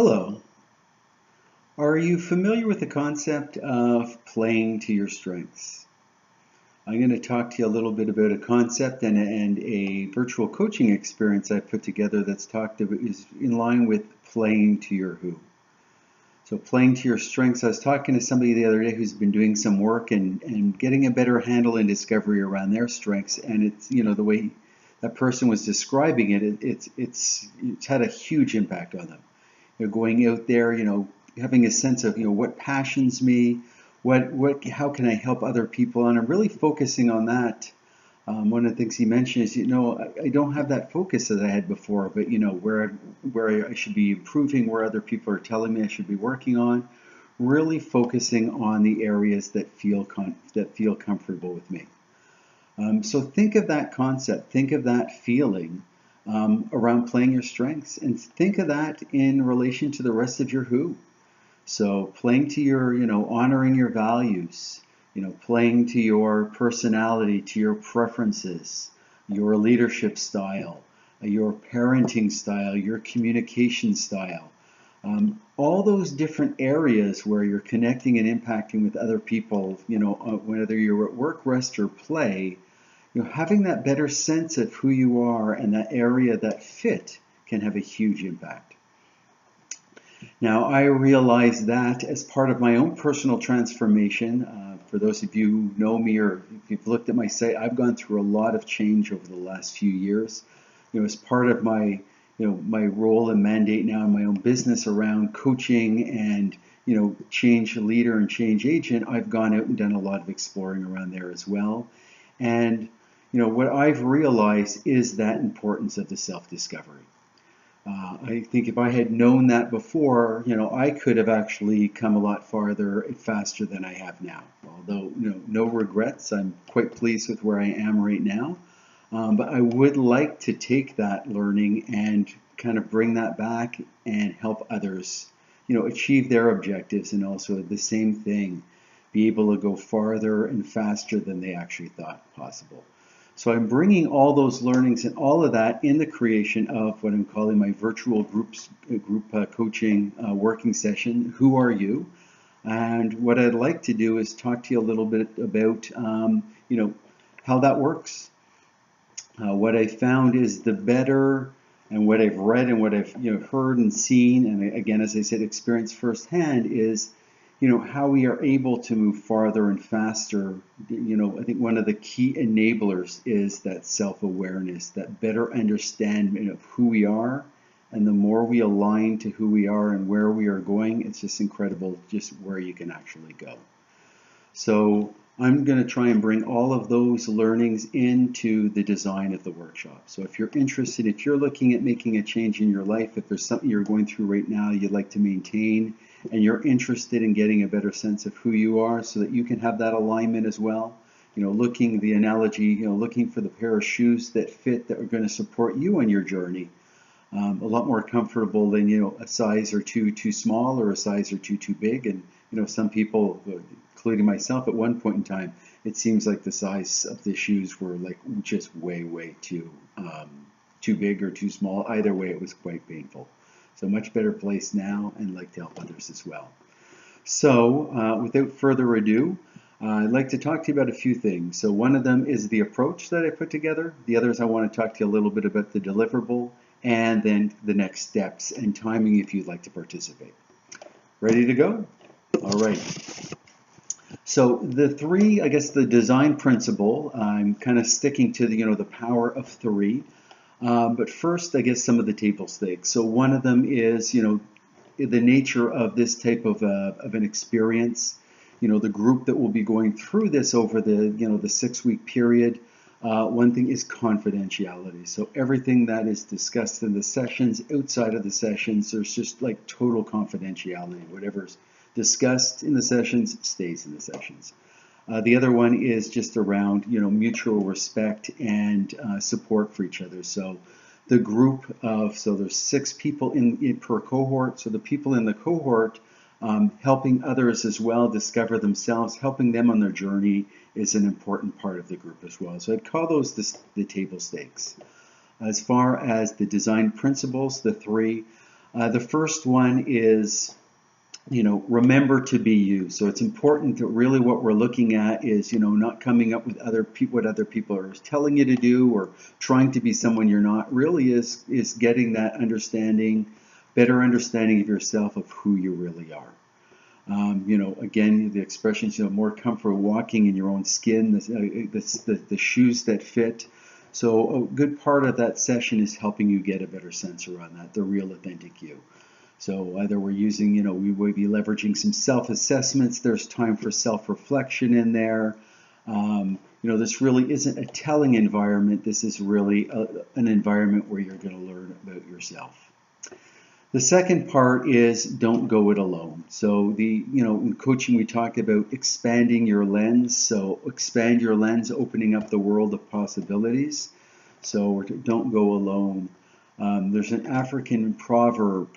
Hello. Are you familiar with the concept of playing to your strengths? I'm going to talk to you a little bit about a concept and a virtual coaching experience I put together that's talked about is in line with playing to your who. So playing to your strengths. I was talking to somebody the other day who's been doing some work and getting a better handle and discovery around their strengths, and it's the way that person was describing it's had a huge impact on them. They're going out there, having a sense of, what passions me, how can I help other people, and I'm really focusing on that. One of the things he mentioned is, I don't have that focus as I had before, but where I should be improving, where other people are telling me I should be working on, really focusing on the areas that feel comfortable with me. So think of that concept, think of that feeling around playing your strengths, and think of that in relation to the rest of your who. So playing to your, honoring your values, playing to your personality, to your preferences, your leadership style, your parenting style, your communication style. All those different areas where you're connecting and impacting with other people, whether you're at work, rest, or play, having that better sense of who you are and that area that fit can have a huge impact. Now, I realize that as part of my own personal transformation. For those of you who know me or if you've looked at my site, I've gone through a lot of change over the last few years. As part of my, my role and mandate now in my own business around coaching and, change leader and change agent, I've gone out and done a lot of exploring around there as well. And, what I've realized is that importance of the self-discovery. I think if I had known that before, I could have actually come a lot farther faster than I have now. Although, no regrets. I'm quite pleased with where I am right now. But I would like to take that learning and kind of bring that back and help others, achieve their objectives and also the same thing, be able to go farther and faster than they actually thought possible. So I'm bringing all those learnings and all of that in the creation of what I'm calling my virtual group coaching working session, Who Are You? And what I'd like to do is talk to you a little bit about, how that works. What I found is the better, and what I've read and what I've heard and seen, and again, as I said, experienced firsthand, is how we are able to move farther and faster. I think one of the key enablers is that self-awareness, that better understanding of who we are. And the more we align to who we are and where we are going, it's just incredible just where you can actually go. So I'm going to try and bring all of those learnings into the design of the workshop. So if you're interested, if you're looking at making a change in your life, if there's something you're going through right now you'd like to maintain, and you're interested in getting a better sense of who you are so that you can have that alignment as well, looking the analogy, looking for the pair of shoes that fit, that are going to support you on your journey. A lot more comfortable than, a size or two too small or a size or two too big. And, some people, including myself at one point in time, it seems like the size of the shoes were like just way too big or too small. Either way, it was quite painful. So much better place now, and like to help others as well. So without further ado, I'd like to talk to you about a few things. So one of them is the approach that I put together. The others I want to talk to you a little bit about the deliverable, and then the next steps and timing if you'd like to participate. Ready to go? All right. So the three, I guess the design principle, I'm kind of sticking to the power of three. But first, I guess some of the table stakes. So one of them is, the nature of this type of an experience. The group that will be going through this over the 6-week period. One thing is confidentiality. So everything that is discussed in the sessions, outside of the sessions, there's just like total confidentiality. Whatever's discussed in the sessions stays in the sessions. The other one is just around, mutual respect and support for each other. So the group of, so there's 6 people in per cohort. So the people in the cohort helping others as well discover themselves, helping them on their journey is an important part of the group as well. So I'd call those the table stakes. As far as the design principles, the 3, The first one is, remember to be you. So it's important that really what we're looking at is, not coming up with what other people are telling you to do or trying to be someone you're not. Really is getting that better understanding of yourself, of who you really are. Again, the expressions, more comfort walking in your own skin, the shoes that fit. So a good part of that session is helping you get a better sense around that, the real authentic you. So either we're using, we will be leveraging some self-assessments. There's time for self-reflection in there. This really isn't a telling environment. This is really an environment where you're going to learn about yourself. The second part is don't go it alone. So in coaching we talk about expanding your lens. So expand your lens, opening up the world of possibilities. So don't go alone. There's an African proverb.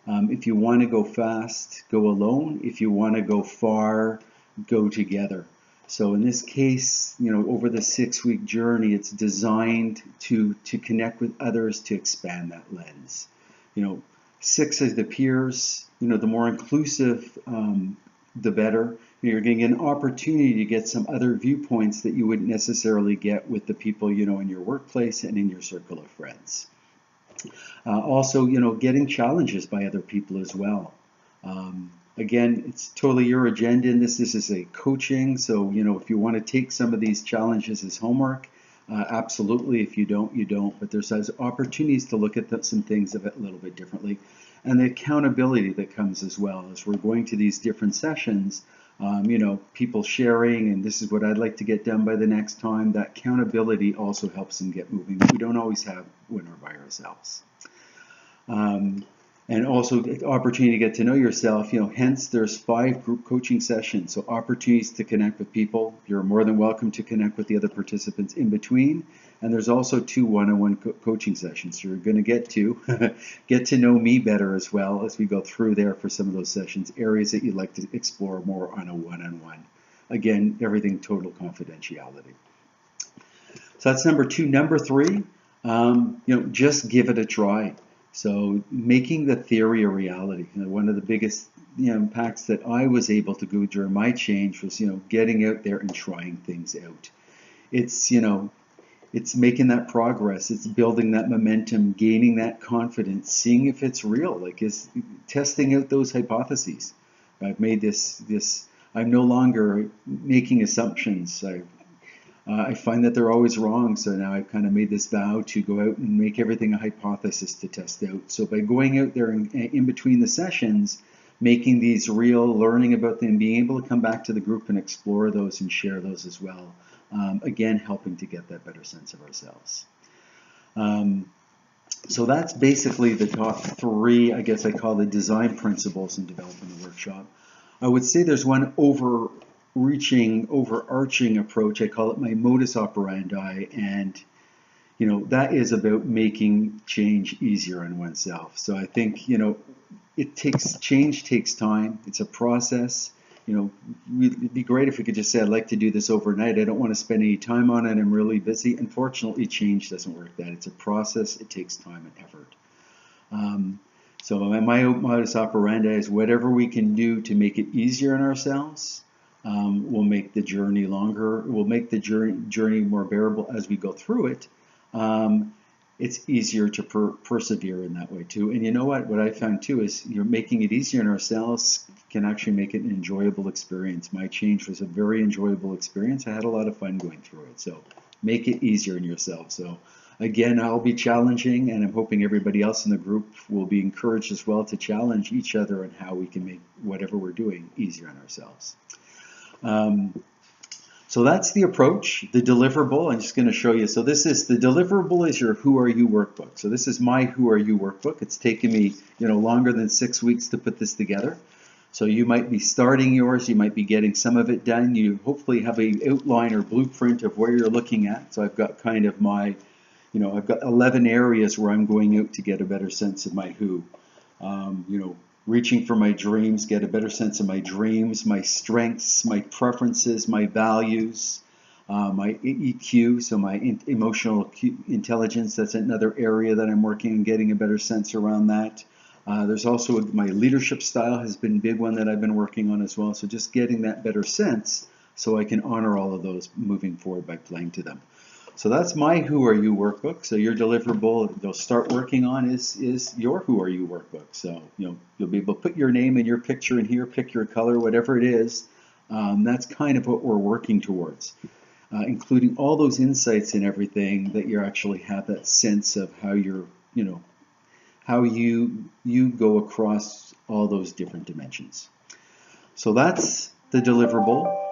If you want to go fast, go alone. If you want to go far, go together. So in this case, over the 6-week journey, it's designed to connect with others, to expand that lens. 6 of the peers, the more inclusive, the better. You're getting an opportunity to get some other viewpoints that you wouldn't necessarily get with the people, in your workplace and in your circle of friends. Also, getting challenges by other people as well. Again, it's totally your agenda in this. This is a coaching, so, if you want to take some of these challenges as homework, absolutely. If you don't, you don't. But there's opportunities to look at some things a little bit differently. And the accountability that comes as well as we're going to these different sessions, people sharing, and this is what I'd like to get done by the next time. That accountability also helps them get moving. We don't always have when we're by ourselves. And also the opportunity to get to know yourself, hence there's 5 group coaching sessions. So opportunities to connect with people. You're more than welcome to connect with the other participants in between. And there's also 2 one-on-one coaching sessions. So you're going to get to know me better as well as we go through there for some of those sessions, areas that you'd like to explore more on a one-on-one. Again, everything total confidentiality. So that's number 2. Number 3, just give it a try. So making the theory a reality. One of the biggest impacts that I was able to go during my change was getting out there and trying things out. It's it's making that progress. It's building that momentum, gaining that confidence, seeing if it's real. Like is testing out those hypotheses. I've made this. I'm no longer making assumptions. I find that they're always wrong, so now I've kind of made this vow to go out and make everything a hypothesis to test out. So by going out there in between the sessions, making these real, learning about them, being able to come back to the group and explore those and share those as well, again, helping to get that better sense of ourselves. So that's basically the top 3, I guess I call the design principles in developing the workshop. I would say there's one overarching approach. I call it my modus operandi, and that is about making change easier on oneself. So I think change takes time. It's a process. It'd be great if we could just say I'd like to do this overnight. I don't want to spend any time on it. I'm really busy. Unfortunately, change doesn't work that. It's a process. It takes time and effort. So my modus operandi is whatever we can do to make it easier on ourselves. Will make the journey longer. Will make the journey more bearable as we go through it. It's easier to persevere in that way too. And you know what? What I found too is making it easier on ourselves can actually make it an enjoyable experience. My change was a very enjoyable experience. I had a lot of fun going through it. So make it easier on yourself. So again, I'll be challenging, and I'm hoping everybody else in the group will be encouraged as well to challenge each other on how we can make whatever we're doing easier on ourselves. So that's the approach. The deliverable, I'm just going to show you. So this is the deliverable is your Who Are You workbook. So this is my Who Are You workbook. It's taken me longer than 6 weeks to put this together. So you might be starting yours. You might be getting some of it done. You hopefully have an outline or blueprint of where you're looking at. So I've got kind of my, I've got 11 areas where I'm going out to get a better sense of my who. Reaching for my dreams, get a better sense of my dreams, my strengths, my preferences, my values, my EQ, so my emotional intelligence. That's another area that I'm working on getting a better sense around that. There's also my leadership style has been a big one that I've been working on as well. So just getting that better sense so I can honor all of those moving forward by playing to them. So that's my Who Are You workbook. So your deliverable they'll start working on is your Who Are You workbook. So you'll be able to put your name and your picture in here, pick your color, whatever it is. That's kind of what we're working towards, including all those insights and everything that you actually have that sense of how you're, how you go across all those different dimensions. So that's the deliverable.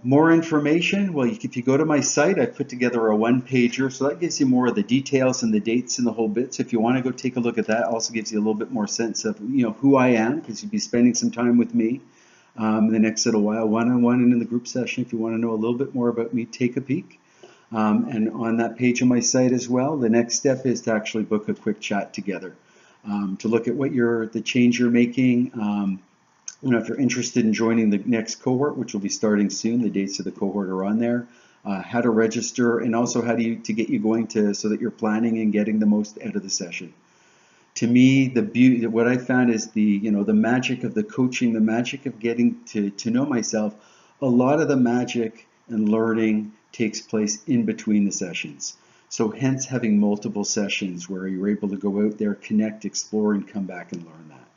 More information, well, if you go to my site, I've put together a one-pager, so that gives you more of the details and the dates and the whole bit. So if you want to go take a look at that, also gives you a little bit more sense of, who I am, because you'd be spending some time with me the next little while, one-on-one and in the group session. If you want to know a little bit more about me, take a peek. And on that page on my site as well, the next step is to actually book a quick chat together to look at the change you're making. If you're interested in joining the next cohort, which will be starting soon, the dates of the cohort are on there. How to register, and also how to get you going so that you're planning and getting the most out of the session. To me, the beauty, what I found is the magic of the coaching, the magic of getting to know myself. A lot of the magic and learning takes place in between the sessions. So hence having multiple sessions where you're able to go out there, connect, explore, and come back and learn that.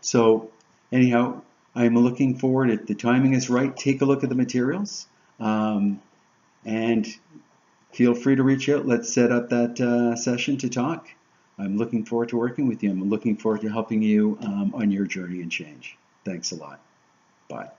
So anyhow, I'm looking forward, if the timing is right, take a look at the materials, and feel free to reach out. Let's set up that session to talk. I'm looking forward to working with you. I'm looking forward to helping you on your journey and change. Thanks a lot. Bye.